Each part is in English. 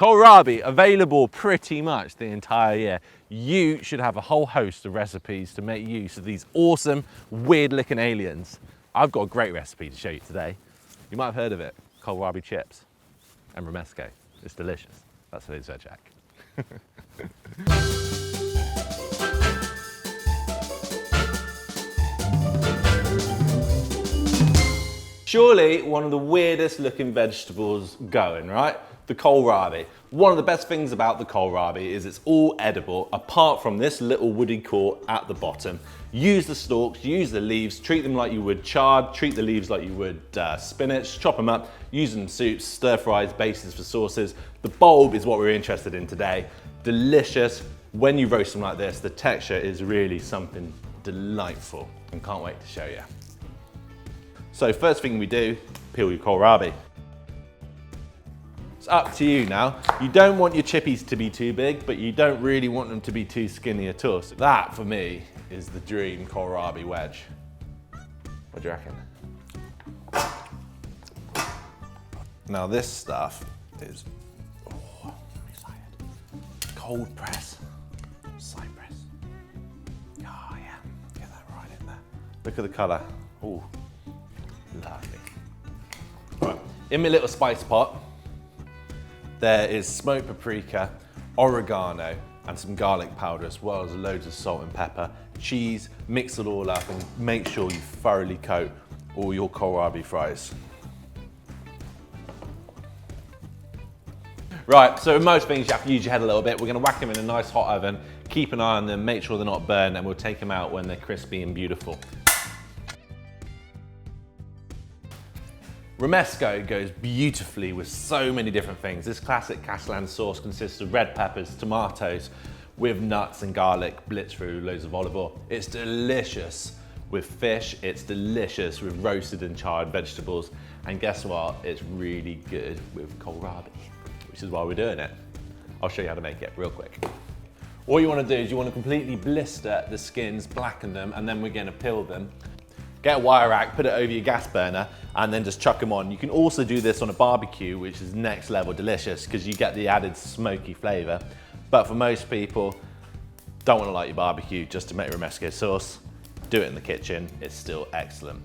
Kohlrabi, available pretty much the entire year. You should have a whole host of recipes to make use of these awesome, weird-looking aliens. I've got a great recipe to show you today. You might have heard of it, kohlrabi chips and romesco. It's delicious. That's today's Veg Hack. Surely one of the weirdest looking vegetables going, right? The kohlrabi. One of the best things about the kohlrabi is it's all edible, apart from this little woody core at the bottom. Use the stalks, use the leaves, treat them like you would chard, treat the leaves like you would spinach, chop them up, use them in soups, stir fries, bases for sauces. The bulb is what we're interested in today. Delicious. When you roast them like this, the texture is really something delightful, and can't wait to show you. So first thing we do, peel your kohlrabi. It's up to you now. You don't want your chippies to be too big, but you don't really want them to be too skinny at all. So that, for me, is the dream kohlrabi wedge. What do you reckon? Now this stuff is, I'm excited. Cold press, Cyprus. Oh yeah, get that right in there. Look at the color. Oh, lovely. Right, in my little spice pot, there is smoked paprika, oregano, and some garlic powder, as well as loads of salt and pepper, cheese. Mix it all up and make sure you thoroughly coat all your kohlrabi fries. Right, so with most things you have to use your head a little bit. We're gonna whack them in a nice hot oven, keep an eye on them, make sure they're not burned, and we'll take them out when they're crispy and beautiful. Romesco goes beautifully with so many different things. This classic Catalan sauce consists of red peppers, tomatoes, with nuts and garlic, blitzed through loads of olive oil. It's delicious with fish, it's delicious with roasted and charred vegetables, and guess what? It's really good with kohlrabi, which is why we're doing it. I'll show you how to make it real quick. All you want to do is you want to completely blister the skins, blacken them, and then we're going to peel them. Get a wire rack, put it over your gas burner, and then just chuck them on. You can also do this on a barbecue, which is next level delicious because you get the added smoky flavor. But for most people, don't want to light your barbecue just to make romesco sauce. Do it in the kitchen, it's still excellent.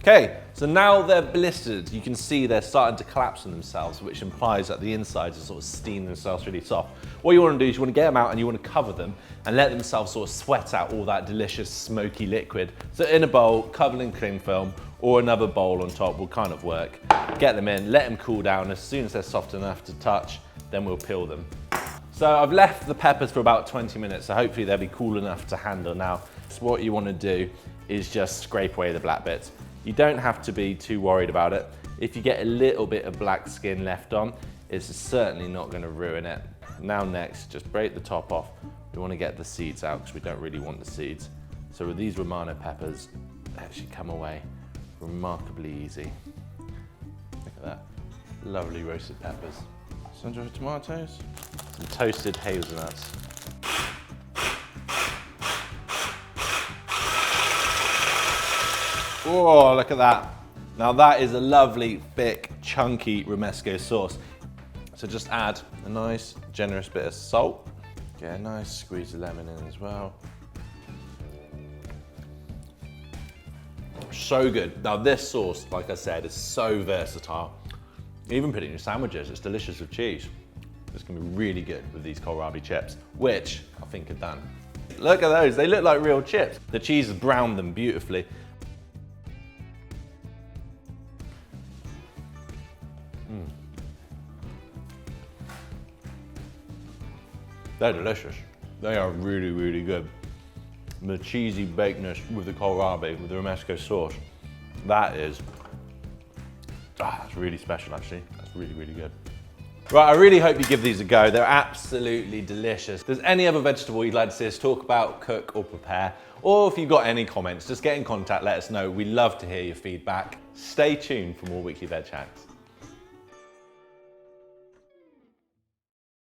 Okay, so now they're blistered, you can see they're starting to collapse on themselves, which implies that the insides are sort of steam themselves really soft. What you want to do is you want to get them out and you want to cover them and let themselves sort of sweat out all that delicious smoky liquid. So in a bowl, covered in cling film, or another bowl on top will kind of work. Get them in, let them cool down. As soon as they're soft enough to touch, then we'll peel them. So I've left the peppers for about 20 minutes, so hopefully they'll be cool enough to handle now. So what you want to do is just scrape away the black bits. You don't have to be too worried about it. If you get a little bit of black skin left on, it's certainly not going to ruin it. Now next, just break the top off. We want to get the seeds out because we don't really want the seeds. So with these Romano peppers, they actually come away remarkably easy. Look at that, lovely roasted peppers. Some tomatoes, some toasted hazelnuts. Oh, look at that. Now that is a lovely, thick, chunky romesco sauce. So just add a nice, generous bit of salt. Get a nice squeeze of lemon in as well. So good. Now this sauce, like I said, is so versatile. Even put it in your sandwiches, it's delicious with cheese. It's gonna be really good with these kohlrabi chips, which I think are done. Look at those, they look like real chips. The cheese has browned them beautifully. They're delicious. They are really, really good. The cheesy bakedness with the kohlrabi, with the romesco sauce, that is, that's really special actually. That's really, really good. Right, I really hope you give these a go. They're absolutely delicious. If there's any other vegetable you'd like to see us talk about, cook, or prepare, or if you've got any comments, just get in contact, let us know. We love to hear your feedback. Stay tuned for more weekly veg hacks.